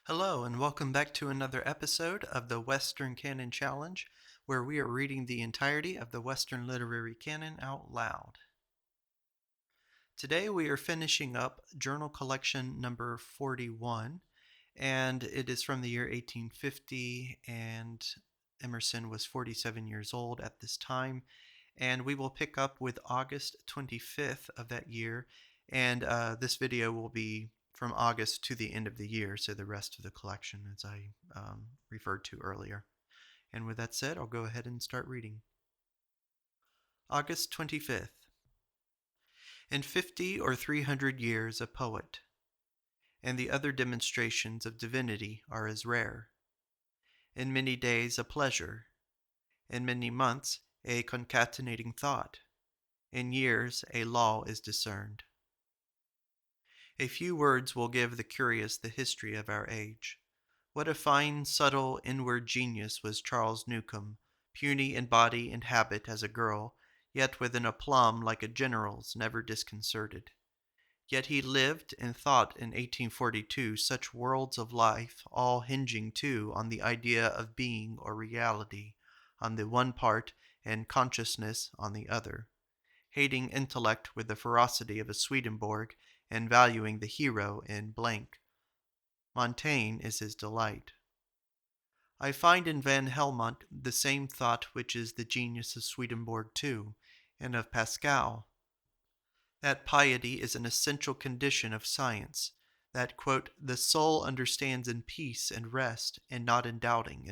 Hello, and welcome back to another episode of the Western Canon Challenge, where we are reading the entirety of the Western Literary Canon out loud. Today we are finishing up journal collection number 41, and it is from the year 1850, and Emerson was 47 years old at this time. And we will pick up with August 25th of that year, and this video will be from August to the end of the year, so the rest of the collection, as I referred to earlier. And with that said, I'll go ahead and start reading. August 25th. In 50 or 300 years a poet, and the other demonstrations of divinity are as rare. In many days a pleasure, in many months a concatenating thought, in years a law is discerned. A few words will give the curious the history of our age. What a fine, subtle, inward genius was Charles Newcome, puny in body and habit as a girl, yet with an aplomb like a general's, never disconcerted. Yet he lived and thought in 1842 such worlds of life, all hinging too on the idea of being or reality, on the one part, and consciousness on the other, hating intellect with the ferocity of a Swedenborg, and valuing the hero in blank. Montaigne is his delight. I find in Van Helmont the same thought which is the genius of Swedenborg too, and of Pascal, that piety is an essential condition of science, that, quote, the soul understands in peace and rest, and not in doubting,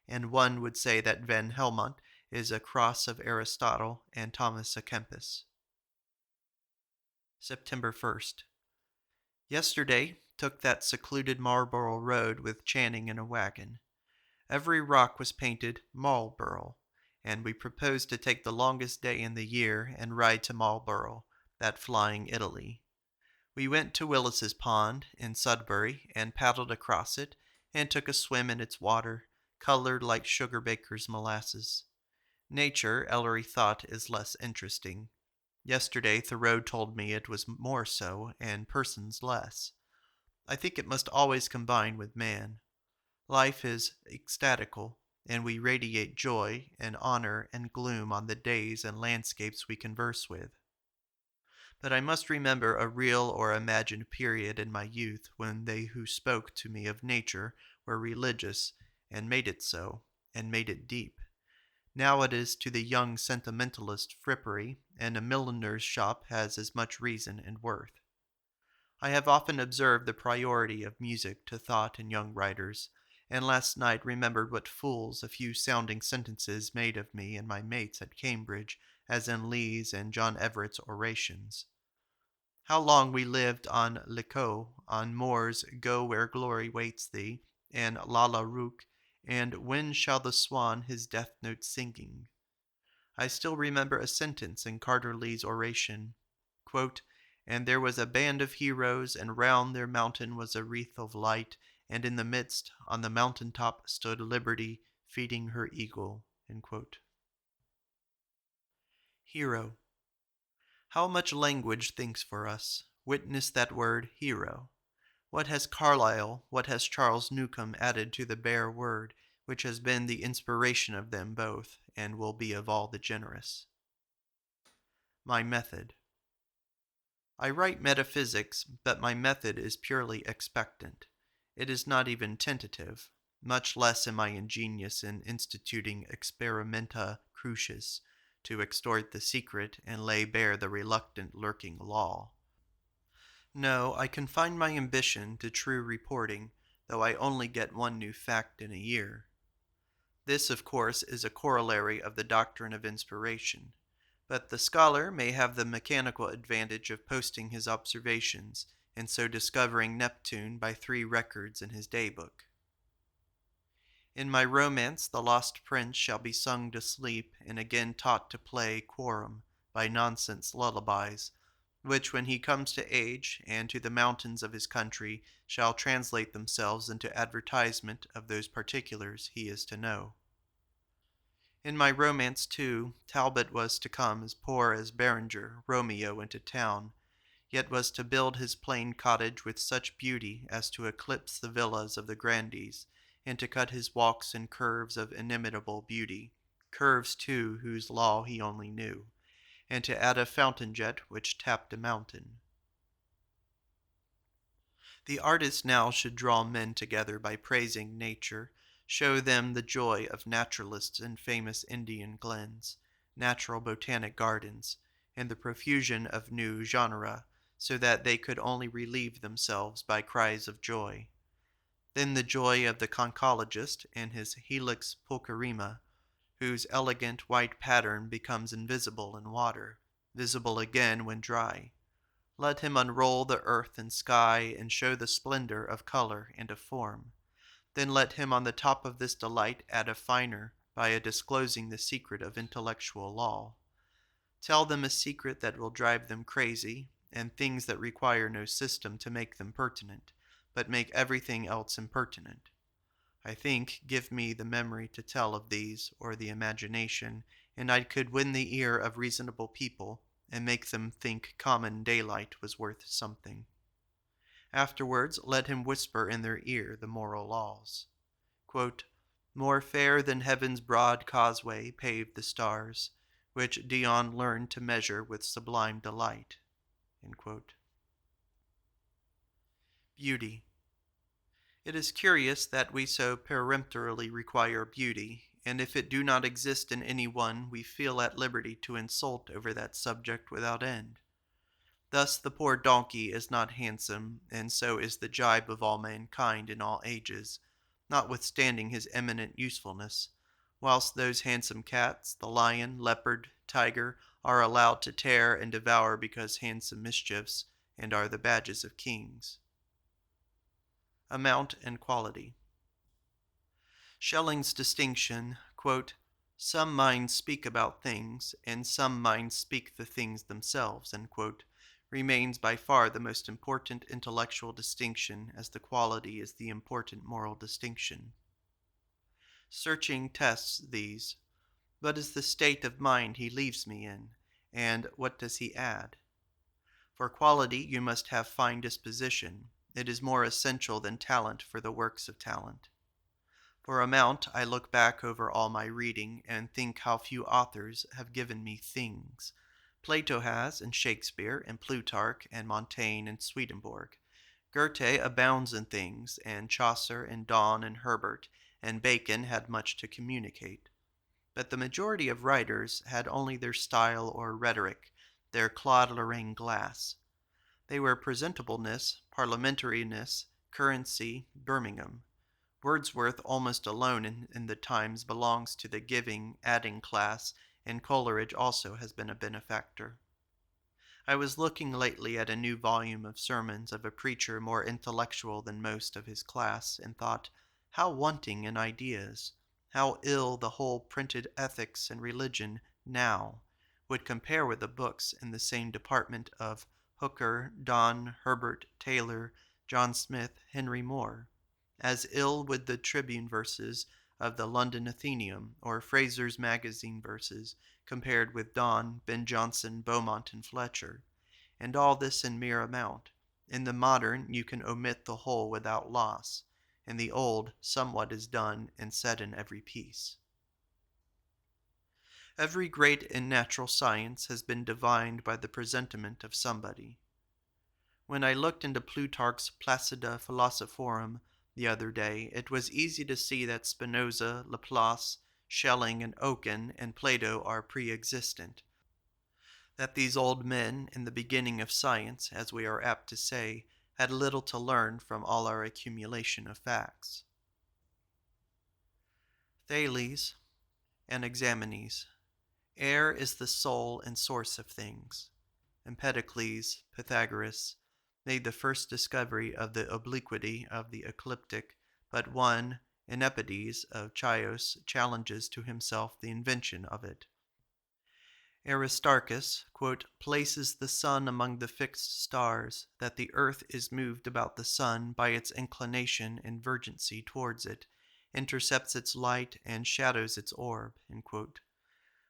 and one would say that Van Helmont is a cross of Aristotle and Thomas à Kempis. September 1st. Yesterday took that secluded Marlborough Road with Channing in a wagon. Every rock was painted Marlborough, and we proposed to take the longest day in the year and ride to Marlborough, that flying Italy. We went to Willis's Pond in Sudbury and paddled across it and took a swim in its water, colored like sugar baker's molasses. Nature, Ellery thought, is less interesting. Yesterday Thoreau told me it was more so, and persons less. I think it must always combine with man. Life is ecstatical, and we radiate joy and honor and gloom on the days and landscapes we converse with. But I must remember a real or imagined period in my youth when they who spoke to me of nature were religious, and made it so, and made it deep. Now it is to the young sentimentalist frippery, and a milliner's shop has as much reason and worth. I have often observed the priority of music to thought in young writers, and last night remembered what fools a few sounding sentences made of me and my mates at Cambridge, as in Lee's and John Everett's orations. How long we lived on Lecaux, on Moore's Go Where Glory Waits Thee, and Lalla Rookh, and When Shall the Swan his death note singing? I still remember a sentence in Carter Lee's oration, quote, and there was a band of heroes, and round their mountain was a wreath of light, and in the midst, on the mountain top, stood Liberty, feeding her eagle. Hero. How much language thinks for us. Witness that word, hero. What has Carlyle, what has Charles Newcome added to the bare word, which has been the inspiration of them both, and will be of all the generous? My method. I write metaphysics, but my method is purely expectant. It is not even tentative. Much less am I ingenious in instituting experimenta crucis, to extort the secret and lay bare the reluctant lurking law. No, I confine my ambition to true reporting, though I only get one new fact in a year. This, of course, is a corollary of the doctrine of inspiration, but the scholar may have the mechanical advantage of posting his observations, and so discovering Neptune by 3 records in his day-book. In my romance, the lost prince shall be sung to sleep and again taught to play quorum by nonsense lullabies, which when he comes to age and to the mountains of his country shall translate themselves into advertisement of those particulars he is to know. In my romance, too, Talbot was to come as poor as Berenger, Romeo, into town, yet was to build his plain cottage with such beauty as to eclipse the villas of the grandees, and to cut his walks in curves of inimitable beauty, curves too whose law he only knew, and to add a fountain jet which tapped a mountain. The artist now should draw men together by praising nature, show them the joy of naturalists in famous Indian glens, natural botanic gardens, and the profusion of new genera, so that they could only relieve themselves by cries of joy. Then the joy of the conchologist and his Helix pulcherrima, whose elegant white pattern becomes invisible in water, visible again when dry. Let him unroll the earth and sky and show the splendor of color and of form. Then let him on the top of this delight add a finer by a disclosing the secret of intellectual law. Tell them a secret that will drive them crazy, and things that require no system to make them pertinent, but make everything else impertinent. I think, give me the memory to tell of these, or the imagination, and I could win the ear of reasonable people, and make them think common daylight was worth something. Afterwards, let him whisper in their ear the moral laws. Quote, more fair than heaven's broad causeway paved the stars, which Dion learned to measure with sublime delight. Beauty. It is curious that we so peremptorily require beauty, and if it do not exist in any one, we feel at liberty to insult over that subject without end. Thus the poor donkey is not handsome, and so is the gibe of all mankind in all ages, notwithstanding his eminent usefulness, whilst those handsome cats, the lion, leopard, tiger, are allowed to tear and devour because handsome mischiefs, and are the badges of kings. Amount and quality. Schelling's distinction, quote, some minds speak about things, and some minds speak the things themselves, remains by far the most important intellectual distinction, as the quality is the important moral distinction. Searching tests these. What is the state of mind he leaves me in, and what does he add? For quality you must have fine disposition. It is more essential than talent for the works of talent. For amount, I look back over all my reading and think how few authors have given me things. Plato has, and Shakespeare, and Plutarch, and Montaigne, and Swedenborg. Goethe abounds in things, and Chaucer, and Donne, and Herbert, and Bacon had much to communicate. But the majority of writers had only their style or rhetoric, their Claude Lorraine glass. They were presentableness, parliamentariness, currency, Birmingham. Wordsworth almost alone in the Times belongs to the giving, adding class, and Coleridge also has been a benefactor. I was looking lately at a new volume of sermons of a preacher more intellectual than most of his class, and thought, how wanting in ideas, how ill the whole printed ethics and religion now would compare with the books in the same department of Hooker, Donne, Herbert, Taylor, John Smith, Henry Moore. As ill would the Tribune verses of the London Athenaeum, or Fraser's Magazine verses, compared with Donne, Ben Jonson, Beaumont, and Fletcher. And all this in mere amount. In the modern you can omit the whole without loss. In the old, somewhat is done and said in every piece. Every great in natural science has been divined by the presentiment of somebody. When I looked into Plutarch's Placida Philosophorum the other day, it was easy to see that Spinoza, Laplace, Schelling, and Oken, and Plato are pre-existent, that these old men, in the beginning of science, as we are apt to say, had little to learn from all our accumulation of facts. Thales and Examenes. Air is the soul and source of things. Empedocles, Pythagoras, made the first discovery of the obliquity of the ecliptic, but one, Enepides of Chios, challenges to himself the invention of it. Aristarchus, quote, places the sun among the fixed stars, that the earth is moved about the sun by its inclination and vergency towards it, intercepts its light and shadows its orb, end quote.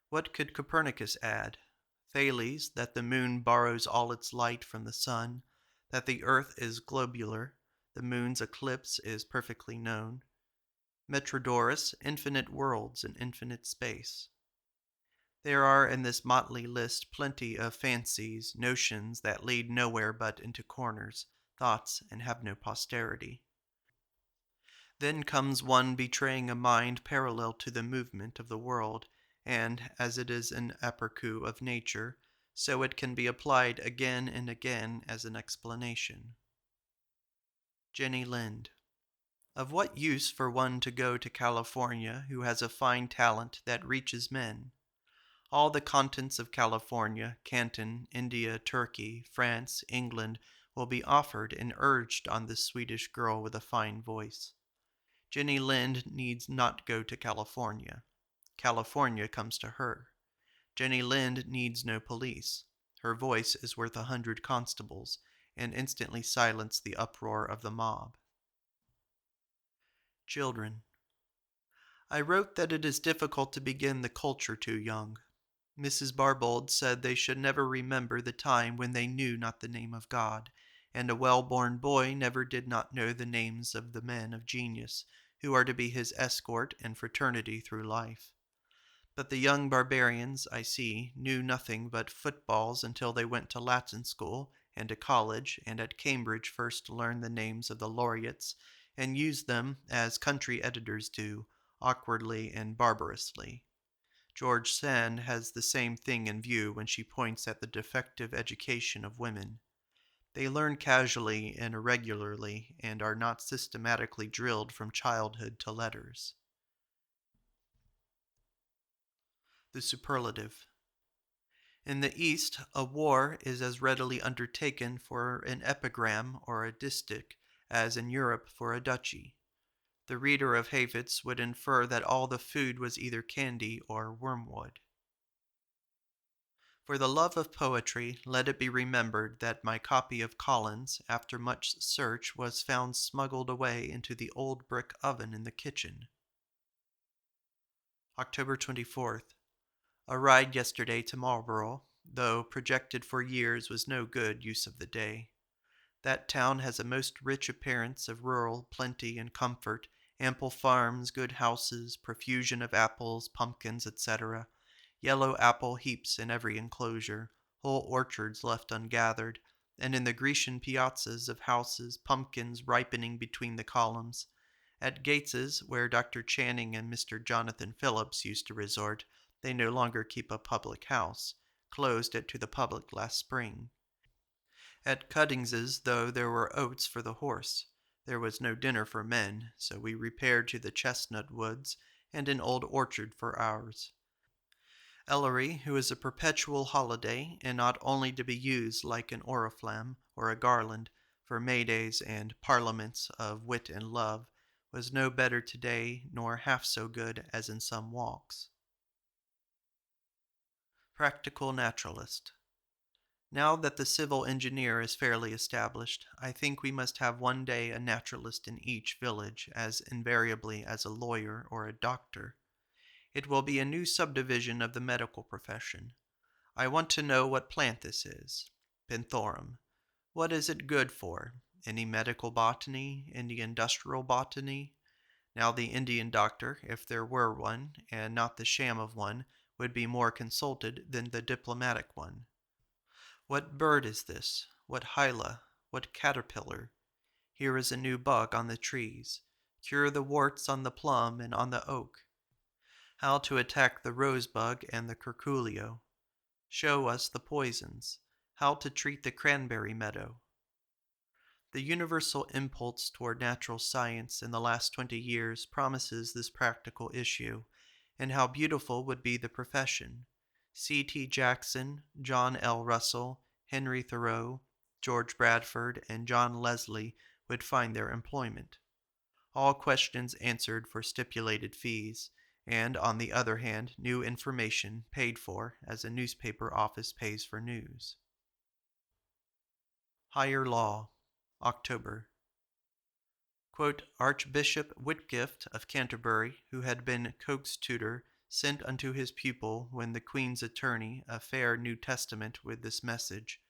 What could Copernicus add? Thales, that the moon borrows all its light from the sun, that the earth is globular, the moon's eclipse is perfectly known. Metrodorus, infinite worlds in infinite space. There are in this motley list plenty of fancies, notions that lead nowhere but into corners, thoughts, and have no posterity. Then comes one betraying a mind parallel to the movement of the world, and as it is an aperçu of nature, so it can be applied again and again as an explanation. Jenny Lind. Of what use for one to go to California who has a fine talent that reaches men? All the contents of California, Canton, India, Turkey, France, England will be offered and urged on this Swedish girl with a fine voice. Jenny Lind needs not go to California. California comes to her. Jenny Lind needs no police. Her voice is worth 100 constables, and instantly silence the uproar of the mob. Children. I wrote that it is difficult to begin the culture too young. Mrs. Barbauld said they should never remember the time when they knew not the name of God, and a well-born boy never did not know the names of the men of genius, who are to be his escort and fraternity through life. But the young barbarians, I see, knew nothing but footballs until they went to Latin school and to college, and at Cambridge first learned the names of the laureates, and used them as country editors do, awkwardly and barbarously. George Sand has the same thing in view when she points at the defective education of women. They learn casually and irregularly and are not systematically drilled from childhood to letters. The superlative. In the East, a war is as readily undertaken for an epigram or a distich as in Europe for a duchy. The reader of Hafiz would infer that all the food was either candy or wormwood. For the love of poetry, let it be remembered that my copy of Collins, after much search, was found smuggled away into the old brick oven in the kitchen. October 24th. A ride yesterday to Marlborough, though projected for years, was no good use of the day. That town has a most rich appearance of rural plenty and comfort, ample farms, good houses, profusion of apples, pumpkins, etc., yellow apple heaps in every enclosure, whole orchards left ungathered, and in the Grecian piazzas of houses, pumpkins ripening between the columns. At Gates's, where Dr. Channing and Mr. Jonathan Phillips used to resort, they no longer keep a public house, closed it to the public last spring. At Cuttings's, though there were oats for the horse, there was no dinner for men, so we repaired to the chestnut woods and an old orchard for ours. Ellery, who is a perpetual holiday, and not only to be used like an oriflamme or a garland for May-days and parliaments of wit and love, was no better today nor half so good as in some walks. Practical naturalist. Now that the civil engineer is fairly established, I think we must have one day a naturalist in each village, as invariably as a lawyer or a doctor. It will be a new subdivision of the medical profession. I want to know what plant this is. Penthorum. What is it good for? Any medical botany? Any industrial botany? Now the Indian doctor, if there were one, and not the sham of one, would be more consulted than the diplomatic one. What bird is this? What hyla? What caterpillar? Here is a new bug on the trees. Cure the warts on the plum and on the oak. How to attack the rosebud and the curculio. Show us the poisons. How to treat the cranberry meadow. The universal impulse toward natural science in the last 20 years promises this practical issue, and how beautiful would be the profession. C.T. Jackson, John L. Russell, Henry Thoreau, George Bradford, and John Leslie would find their employment. All questions answered for stipulated fees, and, on the other hand, new information paid for as a newspaper office pays for news. Higher Law, October. Quote, Archbishop Whitgift of Canterbury, who had been Coke's tutor sent unto his pupil, when the Queen's attorney, a fair New Testament with this message,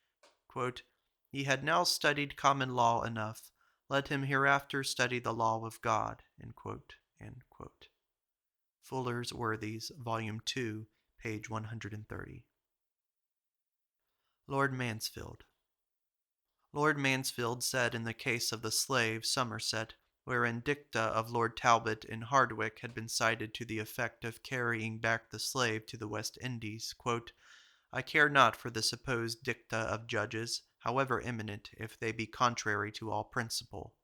quote, "He had now studied common law enough. Let him hereafter study the law of God." End quote. End quote. Fuller's Worthies, Volume 2, page 130. Lord Mansfield. Lord Mansfield said in the case of the slave Somerset, wherein dicta of Lord Talbot in Hardwicke had been cited to the effect of carrying back the slave to the West Indies, quote, "I care not for the supposed dicta of judges, however eminent, if they be contrary to all principle.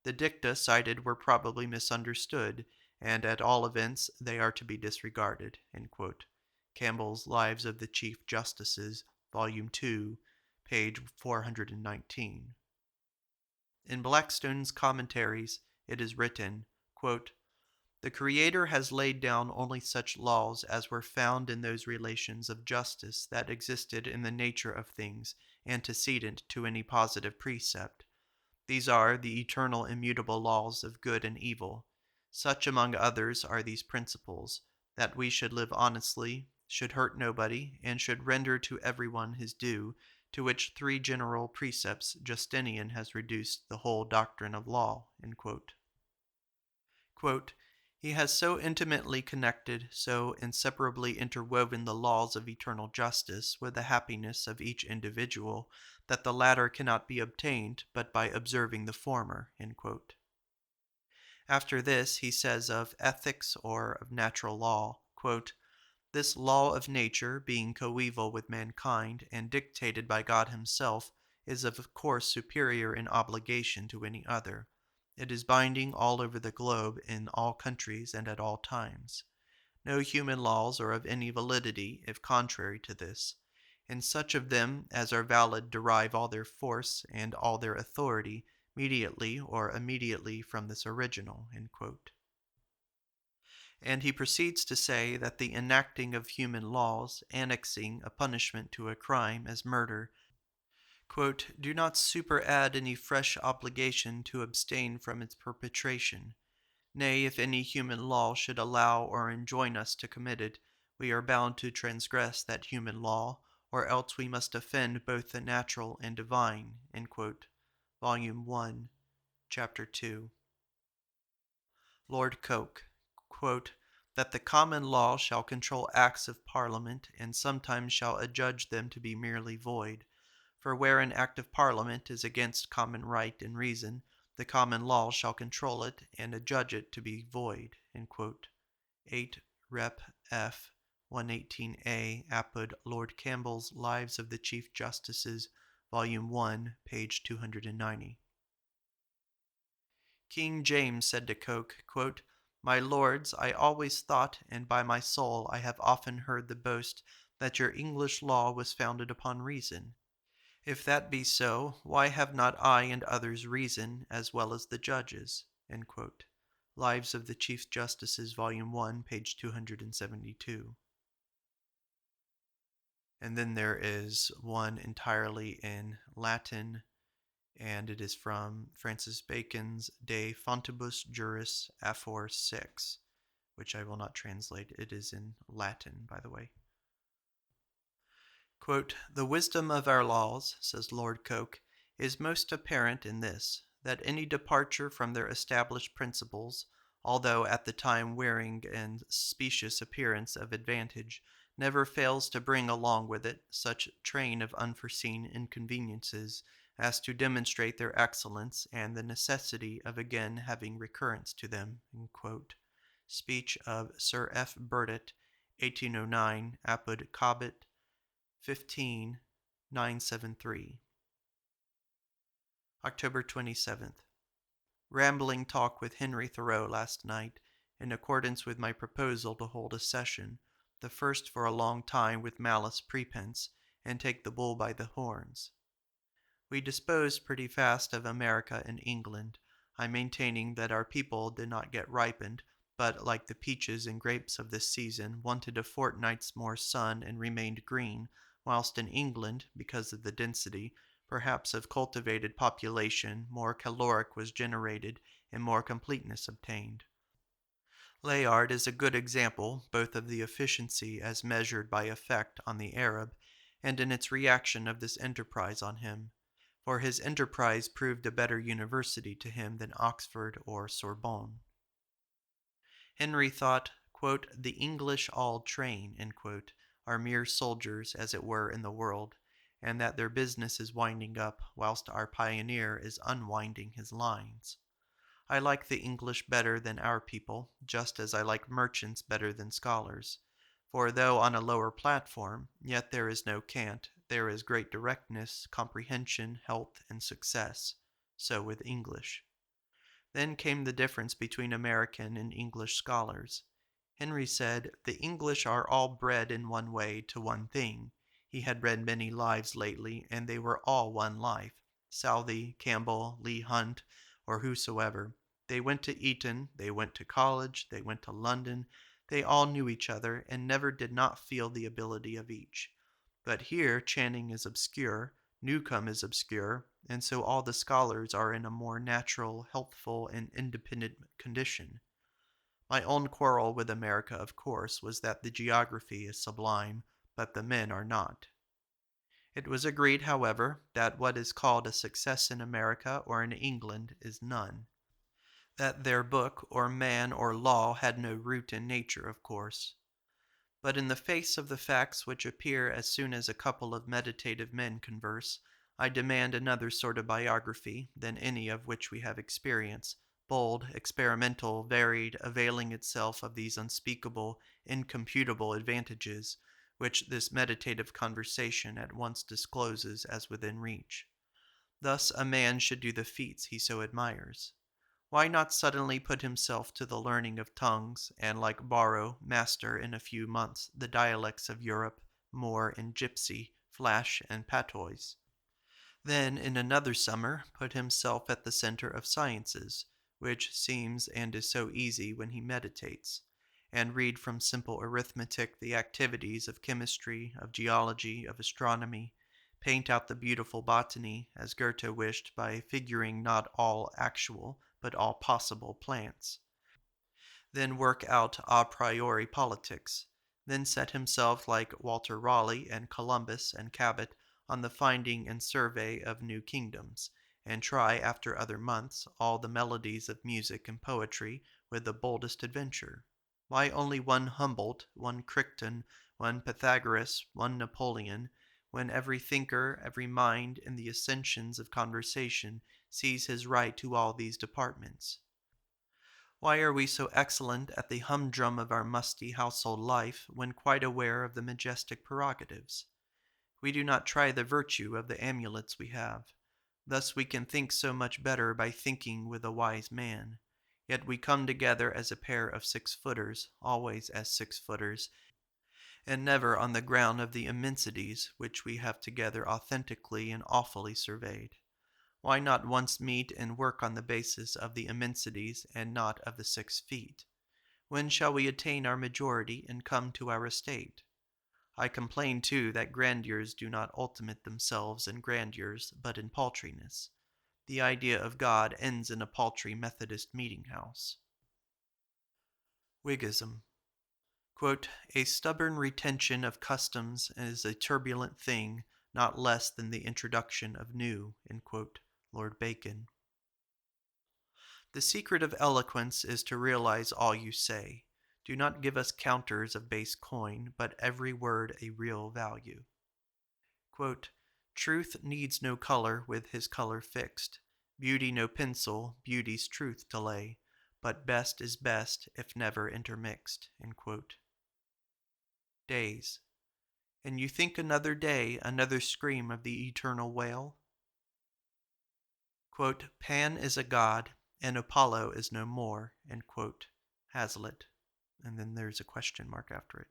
The dicta cited were probably misunderstood, and at all events they are to be disregarded." End quote. Campbell's Lives of the Chief Justices, Volume 2, page 419. In Blackstone's Commentaries it is written, quote, "The Creator has laid down only such laws as were found in those relations of justice that existed in the nature of things antecedent to any positive precept. These are the eternal immutable laws of good and evil. Such among others are these principles, that we should live honestly, should hurt nobody, and should render to everyone his due, to which three general precepts Justinian has reduced the whole doctrine of law." Quote, "He has so intimately connected, so inseparably interwoven the laws of eternal justice with the happiness of each individual, that the latter cannot be obtained but by observing the former." End quote. After this, he says of ethics or of natural law, quote, "This law of nature, being coeval with mankind and dictated by God himself, is of course superior in obligation to any other. It is binding all over the globe, in all countries and at all times. No human laws are of any validity if contrary to this, and such of them as are valid derive all their force and all their authority mediately or immediately from this original." End quote. And he proceeds to say that the enacting of human laws, annexing a punishment to a crime as murder, quote, "do not superadd any fresh obligation to abstain from its perpetration. Nay, if any human law should allow or enjoin us to commit it, we are bound to transgress that human law, or else we must offend both the natural and divine." End quote. Volume 1, Chapter 2. Lord Coke, quote, "that the common law shall control acts of Parliament, and sometimes shall adjudge them to be merely void. For where an act of Parliament is against common right and reason, the common law shall control it and adjudge it to be void." End quote. 8 Rep. F. 118a apud Lord Campbell's Lives of the Chief Justices, Volume 1, page 290. King James said to Coke, quote, "My lords, I always thought, and by my soul I have often heard the boast, that your English law was founded upon reason. If that be so, why have not I and others reason, as well as the judges?" End quote. Lives of the Chief Justices, Volume 1, page 272. And then there is one entirely in Latin, and it is from Francis Bacon's De Fontibus Juris Afor 6, which I will not translate. It is in Latin, by the way. Quote, "The wisdom of our laws," says Lord Coke, "is most apparent in this, that any departure from their established principles, although at the time wearing and specious appearance of advantage, never fails to bring along with it such train of unforeseen inconveniences as to demonstrate their excellence and the necessity of again having recurrence to them." End quote. Speech of Sir F. Burdett, 1809, apud Cobbett, 15,973. October 27th. Rambling talk with Henry Thoreau last night, in accordance with my proposal to hold a session, the first for a long time with malice prepense, and take the bull by the horns. We disposed pretty fast of America and England, I maintaining that our people did not get ripened, but, like the peaches and grapes of this season, wanted a fortnight's more sun and remained green, whilst in England, because of the density, perhaps of cultivated population, more caloric was generated and more completeness obtained. Layard is a good example both of the efficiency as measured by effect on the Arab and in its reaction of this enterprise on him, for his enterprise proved a better university to him than Oxford or Sorbonne. Henry thought, quote, "The English all train," quote, are mere soldiers, as it were, in the world, and that their business is winding up whilst our pioneer is unwinding his lines. I like the English better than our people, just as I like merchants better than scholars. For though on a lower platform, yet there is no cant, there is great directness, comprehension, health, and success. So with English. Then came the difference between American and English scholars. Henry said, "The English are all bred in one way to one thing." He had read many lives lately, and they were all one life. Southey, Campbell, Leigh Hunt, or whosoever. They went to Eton, they went to college, they went to London, they all knew each other, and never did not feel the ability of each. But here Channing is obscure, Newcomb is obscure, and so all the scholars are in a more natural, healthful, and independent condition. My own quarrel with America, of course, was that the geography is sublime, but the men are not. It was agreed, however, that what is called a success in America or in England is none. That their book or man or law had no root in nature, of course. But in the face of the facts which appear as soon as a couple of meditative men converse, I demand another sort of biography than any of which we have experience, bold, experimental, varied, availing itself of these unspeakable, incomputable advantages, which this meditative conversation at once discloses as within reach. Thus a man should do the feats he so admires. Why not suddenly put himself to the learning of tongues, and like Borrow, master in a few months the dialects of Europe, Moor and Gypsy, Flash and Patois? Then, in another summer, put himself at the center of sciences, which seems and is so easy when he meditates, and read from simple arithmetic the activities of chemistry, of geology, of astronomy, paint out the beautiful botany, as Goethe wished, by figuring not all actual, but all possible plants. Then work out a priori politics. Then set himself, like Walter Raleigh and Columbus and Cabot, on the finding and survey of new kingdoms, and try, after other months, all the melodies of music and poetry with the boldest adventure. Why only one Humboldt, one Crichton, one Pythagoras, one Napoleon, when every thinker, every mind, in the ascensions of conversation sees his right to all these departments? Why are we so excellent at the humdrum of our musty household life when quite aware of the majestic prerogatives? We do not try the virtue of the amulets we have. Thus we can think so much better by thinking with a wise man. Yet we come together as a pair of 6-footers, always as 6-footers, and never on the ground of the immensities which we have together authentically and awfully surveyed. Why not once meet and work on the basis of the immensities and not of the 6 feet? When shall we attain our majority and come to our estate? I complain too that grandeurs do not ultimate themselves in grandeurs, but in paltriness. The idea of God ends in a paltry Methodist meeting house. Whiggism. Quote, "A stubborn retention of customs is a turbulent thing, not less than the introduction of new," quote, Lord Bacon. The secret of eloquence is to realize all you say. Do not give us counters of base coin, but every word a real value. Quote, "Truth needs no color with his color fixed, beauty no pencil, beauty's truth to lay, but best is best if never intermixed." Days. And you think another day, another scream of the eternal wail? Quote, "Pan is a god, and Apollo is no more," Hazlitt. And then there's a question mark after it.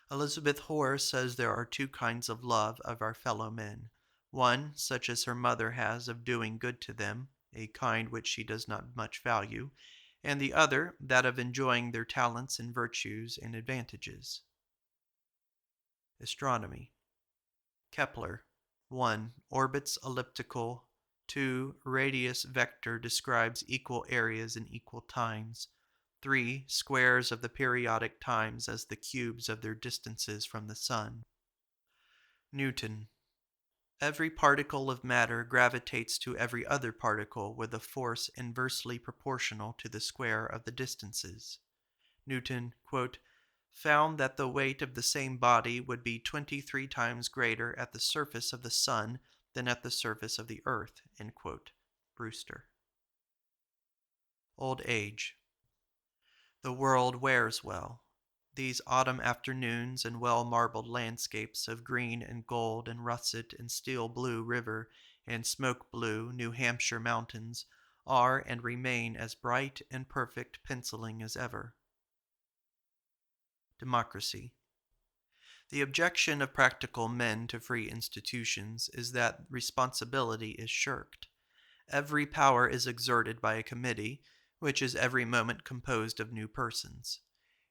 Elizabeth Hoare says there are 2 kinds of love of our fellow men. One, such as her mother has of doing good to them, a kind which she does not much value, and the other, that of enjoying their talents and virtues and advantages. Astronomy. Kepler. 1. Orbits elliptical. 2. Radius vector describes equal areas in equal times. 3. Squares of the periodic times as the cubes of their distances from the sun. Newton. Every particle of matter gravitates to every other particle with a force inversely proportional to the square of the distances. Newton, quote, found that the weight of the same body would be 23 times greater at the surface of the sun than at the surface of the earth, end quote. Brewster. Old age. The world wears well. These autumn afternoons and well-marbled landscapes of green and gold and russet and steel-blue river and smoke-blue New Hampshire mountains are and remain as bright and perfect penciling as ever. Democracy. The objection of practical men to free institutions is that responsibility is shirked. Every power is exerted by a committee, which is every moment composed of new persons.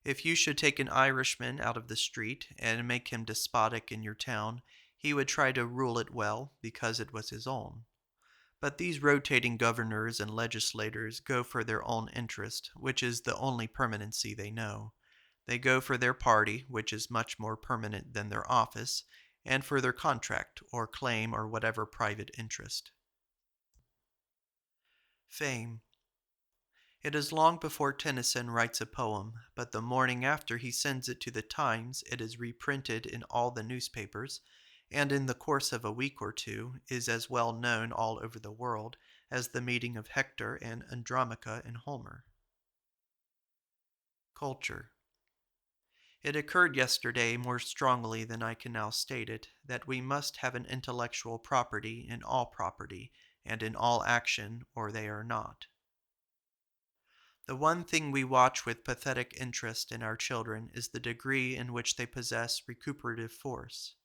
If you should take an Irishman out of the street and make him despotic in your town, he would try to rule it well because it was his own. But these rotating governors and legislators go for their own interest, which is the only permanency they know. They go for their party, which is much more permanent than their office, and for their contract or claim or whatever private interest. Fame. It is long before Tennyson writes a poem, but the morning after he sends it to the Times it is reprinted in all the newspapers, and in the course of a week or two is as well known all over the world as the meeting of Hector and Andromache in Homer. Culture. It occurred yesterday more strongly than I can now state it, that we must have an intellectual property in all property, and in all action, or they are not. The one thing we watch with pathetic interest in our children is the degree in which they possess recuperative force.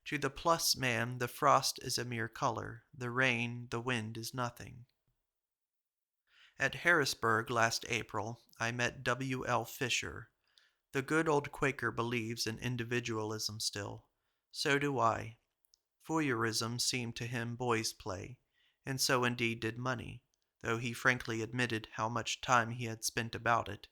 To the plus man, the frost is a mere color, the rain, the wind is nothing. At Harrisburg last April, I met W. L. Fisher. The good old Quaker believes in individualism still. So do I. Fourierism seemed to him boy's play, and so indeed did money, though he frankly admitted how much time he had spent about it,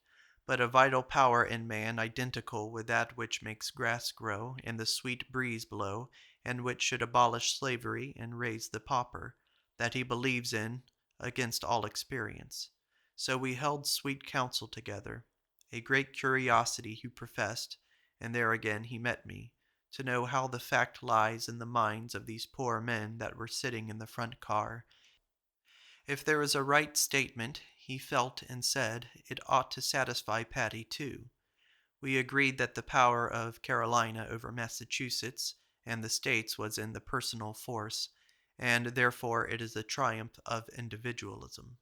but a vital power in man identical with that which makes grass grow and the sweet breeze blow, and which should abolish slavery and raise the pauper, that he believes in against all experience. So we held sweet counsel together, a great curiosity he professed, and there again he met me, to know how the fact lies in the minds of these poor men that were sitting in the front car. If there is a right statement, he felt and said, it ought to satisfy Patty too. We agreed that the power of Carolina over Massachusetts and the states was in the personal force, and therefore it is a triumph of individualism.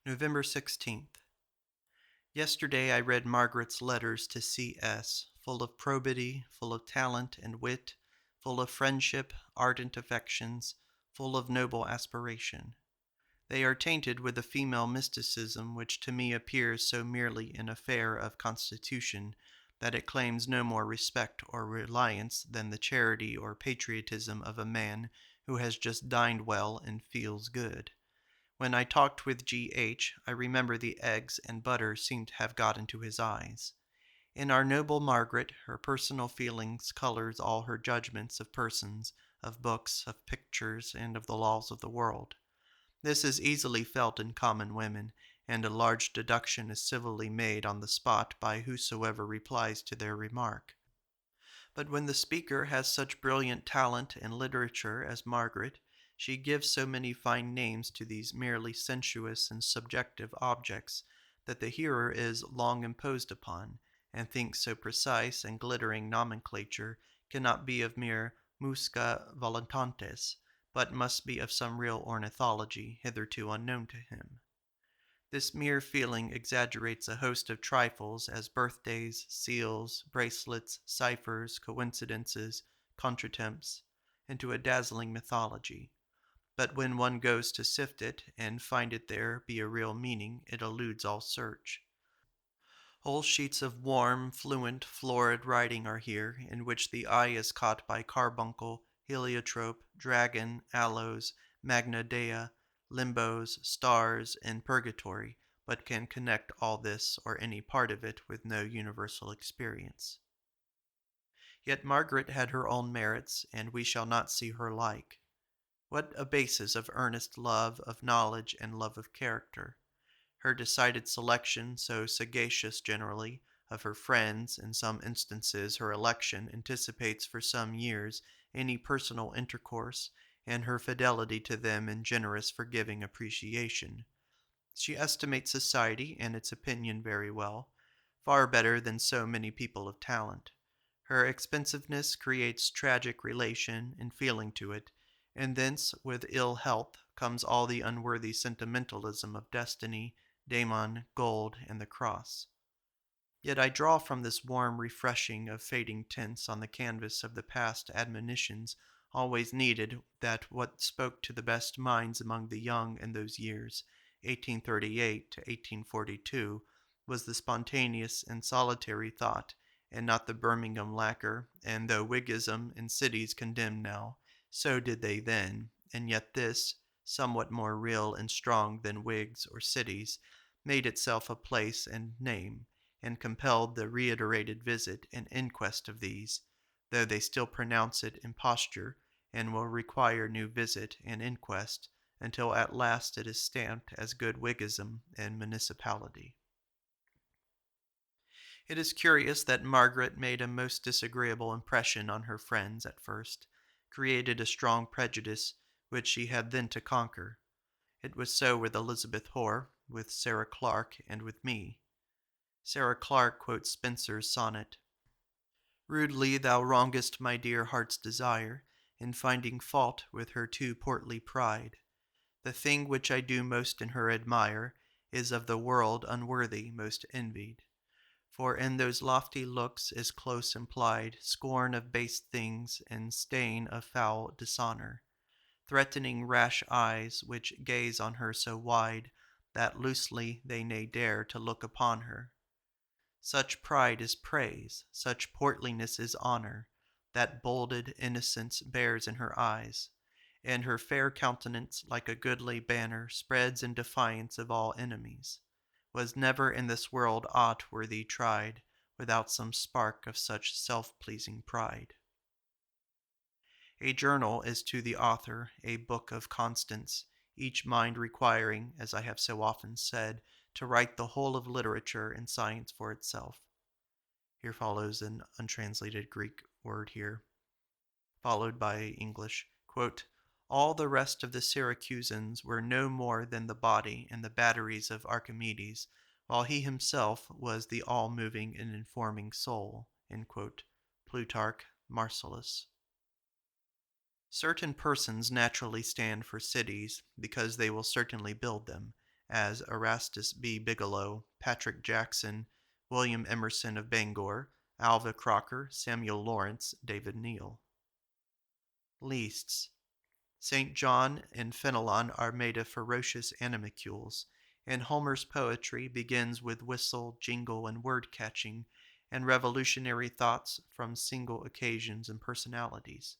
November 16th. Yesterday I read Margaret's letters to C.S., full of probity, full of talent and wit, full of friendship, ardent affections, full of noble aspiration. They are tainted with a female mysticism which to me appears so merely an affair of constitution that it claims no more respect or reliance than the charity or patriotism of a man who has just dined well and feels good. When I talked with G.H., I remember the eggs and butter seemed to have got into his eyes. In our noble Margaret, her personal feelings colors all her judgments of persons, of books, of pictures, and of the laws of the world. This is easily felt in common women, and a large deduction is civilly made on the spot by whosoever replies to their remark. But when the speaker has such brilliant talent and literature as Margaret, she gives so many fine names to these merely sensuous and subjective objects that the hearer is long imposed upon, and thinks so precise and glittering nomenclature cannot be of mere musca voluntates, but must be of some real ornithology hitherto unknown to him. This mere feeling exaggerates a host of trifles as birthdays, seals, bracelets, ciphers, coincidences, contretemps, into a dazzling mythology. But when one goes to sift it and find it there be a real meaning, it eludes all search. Whole sheets of warm, fluent, florid writing are here, in which the eye is caught by carbuncle, heliotrope, dragon, aloes, magna dea, limbos, stars, and purgatory, but can connect all this or any part of it with no universal experience. Yet Margaret had her own merits, and we shall not see her like. What a basis of earnest love of knowledge and love of character! Her decided selection, so sagacious generally, of her friends, in some instances her election, anticipates for some years any personal intercourse, and her fidelity to them in generous forgiving appreciation. She estimates society and its opinion very well, far better than so many people of talent. Her expensiveness creates tragic relation and feeling to it, and thence, with ill health, comes all the unworthy sentimentalism of destiny, Damon, gold, and the cross. Yet I draw from this warm refreshing of fading tints on the canvas of the past admonitions always needed that what spoke to the best minds among the young in those years, 1838 to 1842, was the spontaneous and solitary thought, and not the Birmingham lacquer, and though Whiggism in cities condemned now, so did they then, and yet this, somewhat more real and strong than Whigs or cities, made itself a place and name, and compelled the reiterated visit and inquest of these, though they still pronounce it imposture, and will require new visit and inquest, until at last it is stamped as good Whiggism and municipality. It is curious that Margaret made a most disagreeable impression on her friends at first, created a strong prejudice which she had then to conquer. It was so with Elizabeth Hoare, with Sarah Clark, and with me. Sarah Clark quotes Spenser's sonnet: "Rudely thou wrongest my dear heart's desire, in finding fault with her too portly pride. The thing which I do most in her admire is of the world unworthy, most envied. For in those lofty looks is close implied scorn of base things and stain of foul dishonor, threatening rash eyes which gaze on her so wide that loosely they may dare to look upon her. Such pride is praise, such portliness is honor, that bolded innocence bears in her eyes, and her fair countenance like a goodly banner spreads in defiance of all enemies. Was never in this world aught worthy tried, without some spark of such self-pleasing pride." A journal is to the author a book of constants, each mind requiring, as I have so often said, to write the whole of literature and science for itself. Here follows an untranslated Greek word here, followed by English. Quote, "All the rest of the Syracusans were no more than the body and the batteries of Archimedes, while he himself was the all-moving and informing soul." End quote. Plutarch, Marcellus. Certain persons naturally stand for cities because they will certainly build them, as Erastus B. Bigelow, Patrick Jackson, William Emerson of Bangor, Alva Crocker, Samuel Lawrence, David Neal. Leasts. St. John and Fenelon are made of ferocious animalcules, and Homer's poetry begins with whistle, jingle, and word-catching, and revolutionary thoughts from single occasions and personalities.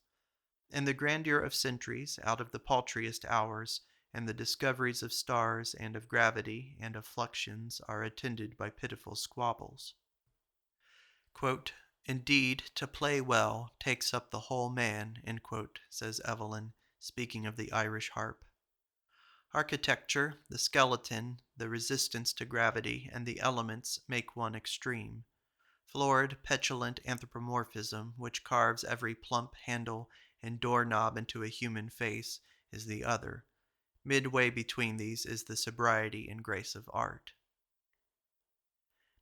And the grandeur of centuries, out of the paltriest hours, and the discoveries of stars and of gravity and of fluxions are attended by pitiful squabbles. Quote, "Indeed, to play well takes up the whole man," end quote, says Evelyn, speaking of the Irish harp. Architecture, the skeleton, the resistance to gravity, and the elements make one extreme. Florid, petulant anthropomorphism, which carves every plump handle and doorknob into a human face, is the other. Midway between these is the sobriety and grace of art.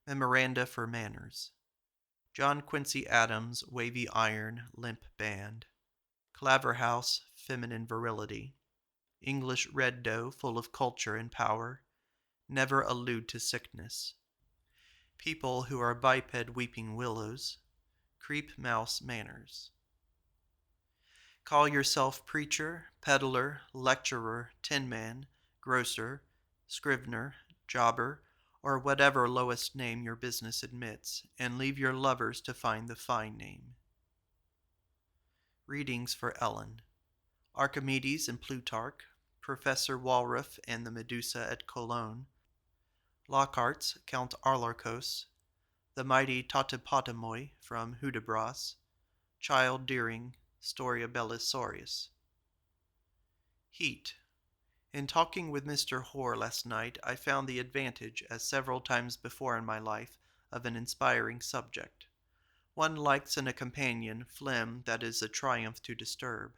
Memoranda for manners. John Quincy Adams, wavy iron, limp band. Claverhouse, feminine virility. English red dough, full of culture and power. Never allude to sickness. People who are biped weeping willows. Creep mouse manners. Call yourself preacher, peddler, lecturer, tinman, grocer, scrivener, jobber, or whatever lowest name your business admits, and leave your lovers to find the fine name. Readings for Ellen. Archimedes and Plutarch, Professor Walraff and the Medusa at Cologne, Lockhart's Count Arlarkos, the mighty Tatapotamoi from Hudibras, Childe Deering, Storia Belisarius. Heat. In talking with Mr. Hoare last night, I found the advantage, as several times before in my life, of an inspiring subject. One likes in a companion phlegm that is a triumph to disturb.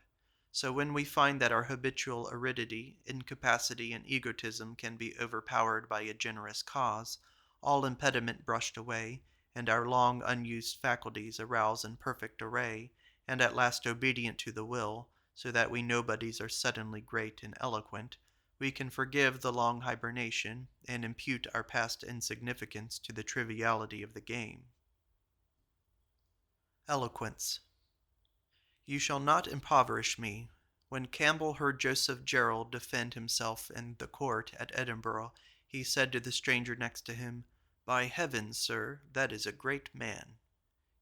So when we find that our habitual aridity, incapacity, and egotism can be overpowered by a generous cause, all impediment brushed away, and our long unused faculties aroused in perfect array, and at last obedient to the will, so that we nobodies are suddenly great and eloquent, we can forgive the long hibernation, and impute our past insignificance to the triviality of the game. Eloquence. You shall not impoverish me. When Campbell heard Joseph Gerald defend himself in the court at Edinburgh, he said to the stranger next to him, "By heaven, sir, that is a great man."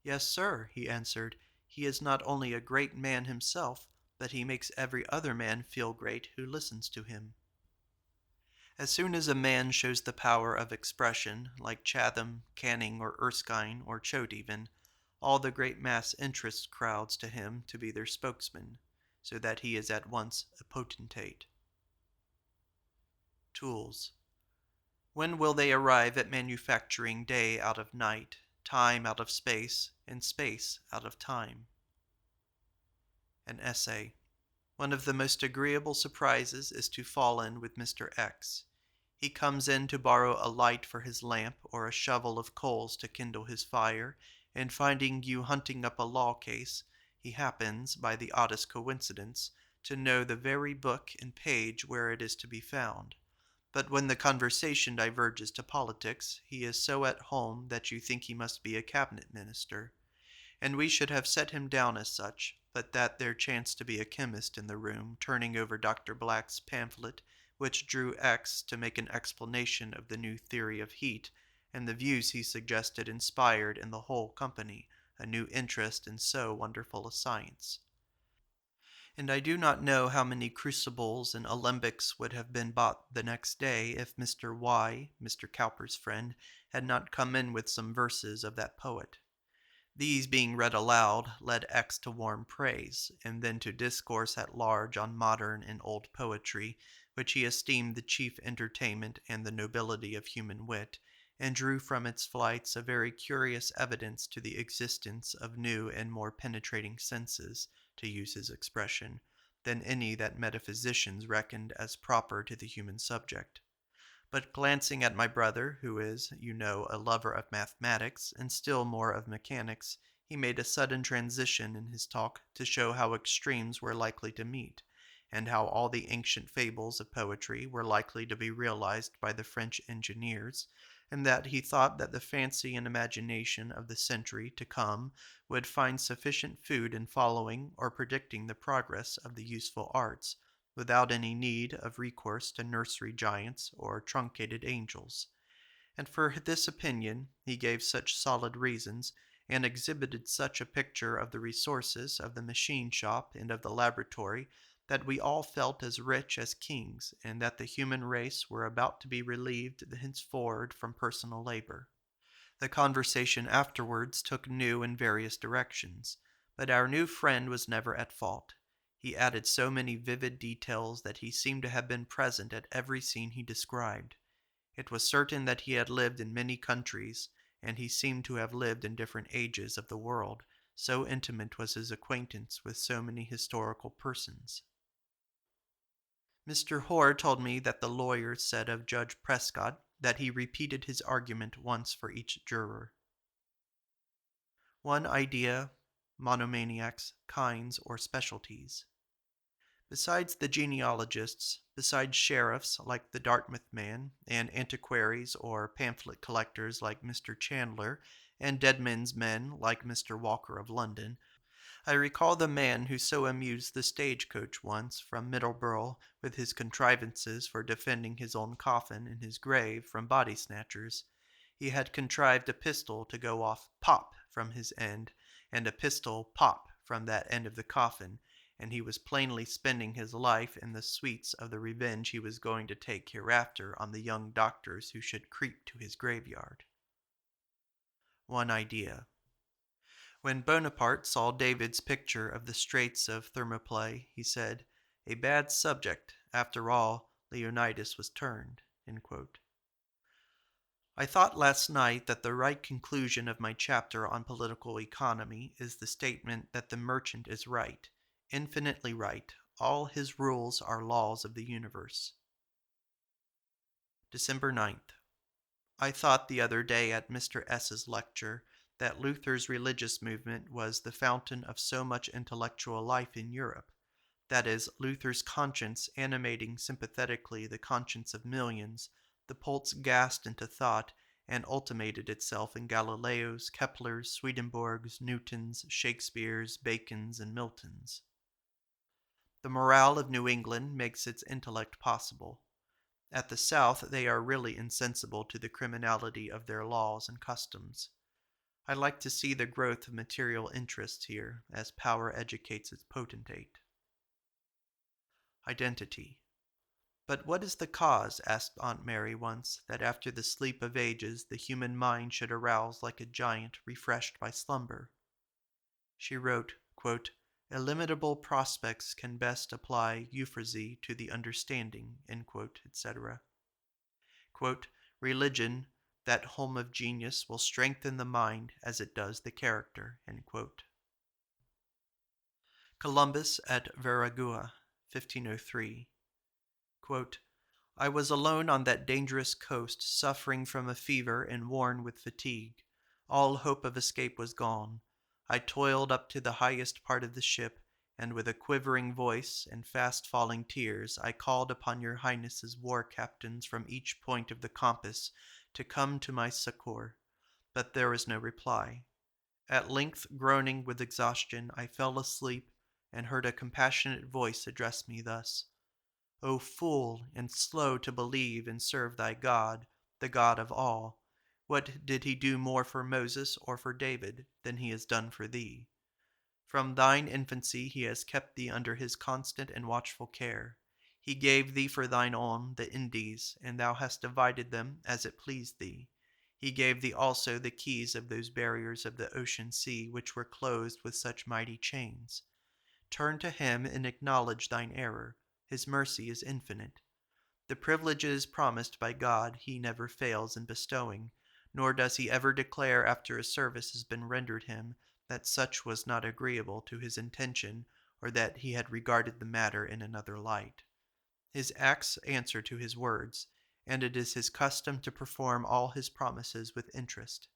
"Yes, sir," he answered, "he is not only a great man himself, but he makes every other man feel great who listens to him." As soon as a man shows the power of expression, like Chatham, Canning, or Erskine, or Choate even, all the great mass interest crowds to him to be their spokesman, so that he is at once a potentate. Tools. When will they arrive at manufacturing day out of night, time out of space, and space out of time? An essay. One of the most agreeable surprises is to fall in with Mr. X. He comes in to borrow a light for his lamp or a shovel of coals to kindle his fire, and finding you hunting up a law case, he happens, by the oddest coincidence, to know the very book and page where it is to be found. But when the conversation diverges to politics, he is so at home that you think he must be a cabinet minister. And we should have set him down as such, but that there chanced to be a chemist in the room turning over Dr. Black's pamphlet, which drew X to make an explanation of the new theory of heat, and the views he suggested inspired in the whole company a new interest in so wonderful a science. And I do not know how many crucibles and alembics would have been bought the next day if Mr. Y., Mr. Cowper's friend, had not come in with some verses of that poet. These being read aloud led X to warm praise, and then to discourse at large on modern and old poetry, which he esteemed the chief entertainment and the nobility of human wit, and drew from its flights a very curious evidence to the existence of new and more penetrating senses, to use his expression, than any that metaphysicians reckoned as proper to the human subject. But glancing at my brother, who is, you know, a lover of mathematics, and still more of mechanics, he made a sudden transition in his talk to show how extremes were likely to meet, and how all the ancient fables of poetry were likely to be realized by the French engineers, and that he thought that the fancy and imagination of the century to come would find sufficient food in following or predicting the progress of the useful arts, without any need of recourse to nursery giants or truncated angels. And for this opinion he gave such solid reasons, and exhibited such a picture of the resources of the machine shop and of the laboratory, that we all felt as rich as kings, and that the human race were about to be relieved henceforward from personal labor. The conversation afterwards took new and various directions, but our new friend was never at fault. He added so many vivid details that he seemed to have been present at every scene he described. It was certain that he had lived in many countries, and he seemed to have lived in different ages of the world, so intimate was his acquaintance with so many historical persons. Mr. Hoare told me that the lawyers said of Judge Prescott that he repeated his argument once for each juror. One idea, monomaniacs, kinds, or specialties. Besides the genealogists, besides sheriffs like the Dartmouth man, and antiquaries or pamphlet collectors like Mr. Chandler, and dead men's men like Mr. Walker of London, I recall the man who so amused the stagecoach once from Middleborough with his contrivances for defending his own coffin and his grave from body snatchers. He had contrived a pistol to go off pop from his end, and a pistol pop from that end of the coffin, and he was plainly spending his life in the sweets of the revenge he was going to take hereafter on the young doctors who should creep to his graveyard. One idea. When Bonaparte saw David's picture of the Straits of Thermopylae, he said, "A bad subject, after all, Leonidas was turned." I thought last night that the right conclusion of my chapter on political economy is the statement that the merchant is right, infinitely right. All his rules are laws of the universe. December 9th. I thought the other day at Mr. S.'s lecture that Luther's religious movement was the fountain of so much intellectual life in Europe. That is, Luther's conscience animating sympathetically the conscience of millions, the pulse gassed into thought, and ultimated itself in Galileos, Keplers, Swedenborgs, Newtons, Shakespeares, Bacons, and Miltons. The morale of New England makes its intellect possible. At the South they are really insensible to the criminality of their laws and customs. I like to see the growth of material interests here, as power educates its potentate. Identity. But what is the cause, asked Aunt Mary once, that after the sleep of ages the human mind should arouse like a giant refreshed by slumber? She wrote, quote, "Illimitable prospects can best apply euphrasy to the understanding," etc. Quote, "Religion, that home of genius, will strengthen the mind as it does the character." Columbus at Veragua, 1503. Quote, "I was alone on that dangerous coast, suffering from a fever and worn with fatigue. All hope of escape was gone. I toiled up to the highest part of the ship, and with a quivering voice and fast-falling tears I called upon your Highness's war captains from each point of the compass to come to my succor, but there was no reply. At length, groaning with exhaustion, I fell asleep and heard a compassionate voice address me thus: 'O fool, and slow to believe and serve thy God, the God of all, what did he do more for Moses or for David than he has done for thee? From thine infancy he has kept thee under his constant and watchful care. He gave thee for thine own the Indies, and thou hast divided them as it pleased thee. He gave thee also the keys of those barriers of the ocean sea which were closed with such mighty chains. Turn to him and acknowledge thine error. His mercy is infinite. The privileges promised by God he never fails in bestowing, nor does he ever declare after a service has been rendered him that such was not agreeable to his intention, or that he had regarded the matter in another light. His acts answer to his words, and it is his custom to perform all his promises with interest.'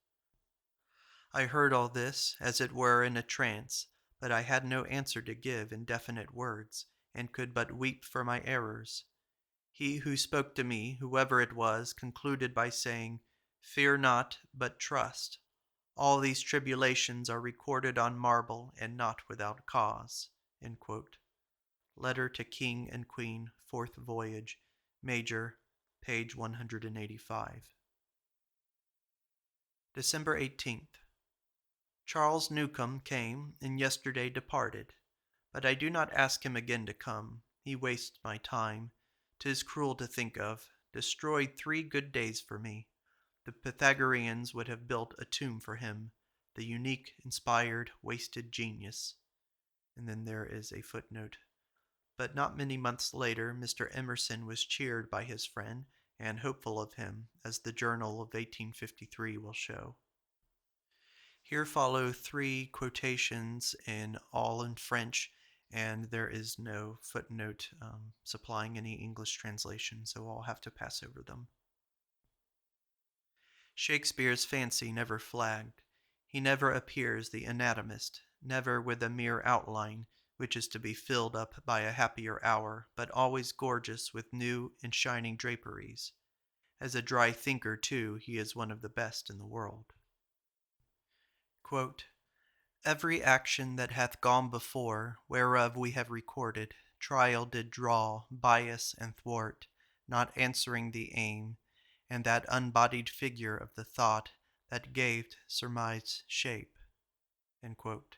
I heard all this, as it were, in a trance, but I had no answer to give in definite words, and could but weep for my errors. He who spoke to me, whoever it was, concluded by saying, 'Fear not, but trust. All these tribulations are recorded on marble, and not without cause.'" Letter to King and Queen, Fourth Voyage, Major, page 185. December 18th. Charles Newcomb came, and yesterday departed. But I do not ask him again to come. He wastes my time. 'Tis cruel to think of. Destroyed 3 good days for me. The Pythagoreans would have built a tomb for him. The unique, inspired, wasted genius. And then there is a footnote. But not many months later, Mr. Emerson was cheered by his friend and hopeful of him, as the Journal of 1853 will show. Here follow 3 quotations all in French, and there is no footnote supplying any English translation, so I'll have to pass over them. Shakespeare's fancy never flagged. He never appears the anatomist, never with a mere outline, which is to be filled up by a happier hour, but always gorgeous with new and shining draperies. As a dry thinker, too, he is one of the best in the world. Quote, "Every action that hath gone before, whereof we have recorded, trial did draw, bias and thwart, not answering the aim, and that unbodied figure of the thought that gave surmised shape." End quote.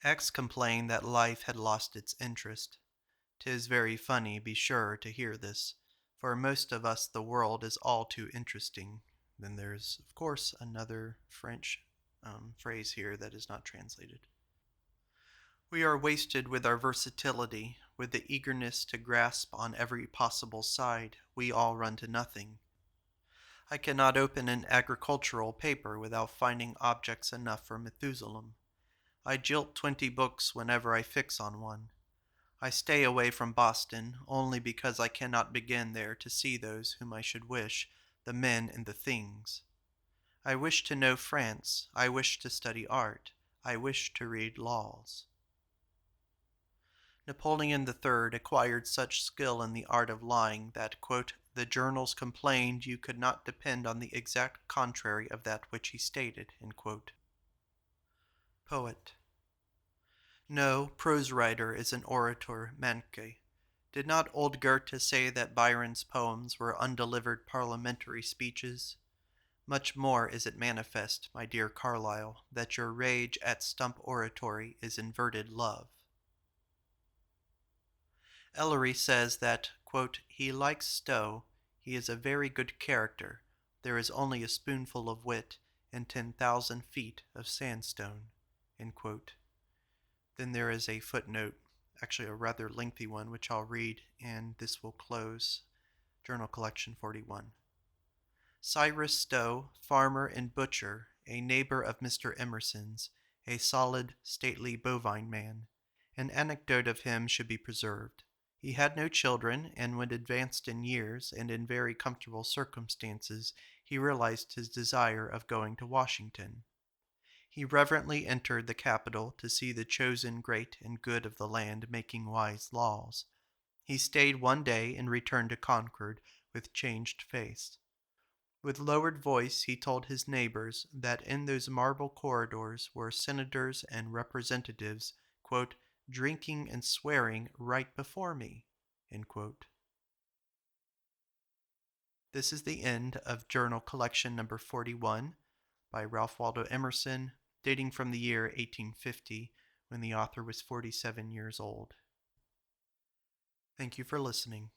X complained that life had lost its interest. 'Tis very funny, be sure to hear this. For most of us the world is all too interesting. Then there's, of course, another French phrase here that is not translated. We are wasted with our versatility, with the eagerness to grasp on every possible side. We all run to nothing. I cannot open an agricultural paper without finding objects enough for Methusalem. I jilt 20 books whenever I fix on one. I stay away from Boston only because I cannot begin there to see those whom I should wish, the men and the things. I wish to know France. I wish to study art. I wish to read laws. Napoleon III acquired such skill in the art of lying that, quote, the journals complained you could not depend on the exact contrary of that which he stated, end quote. Poet. No, prose writer is an orator, manque. Did not old Goethe say that Byron's poems were undelivered parliamentary speeches? Much more is it manifest, my dear Carlyle, that your rage at stump oratory is inverted love. Ellery says that, quote, he likes Stowe, he is a very good character, there is only a spoonful of wit and 10,000 feet of sandstone, end quote. Then there is a footnote, actually a rather lengthy one, which I'll read, and this will close Journal Collection 41. Cyrus Stowe, farmer and butcher, a neighbor of Mr. Emerson's, a solid, stately bovine man. An anecdote of him should be preserved. He had no children, and when advanced in years and in very comfortable circumstances, he realized his desire of going to Washington. He reverently entered the Capitol to see the chosen great and good of the land making wise laws. He stayed one day and returned to Concord with changed face. With lowered voice he told his neighbors that in those marble corridors were senators and representatives, quote, drinking and swearing right before me, end quote. This is the end of Journal Collection number 41 by Ralph Waldo Emerson, dating from the year 1850, when the author was 47 years old. Thank you for listening.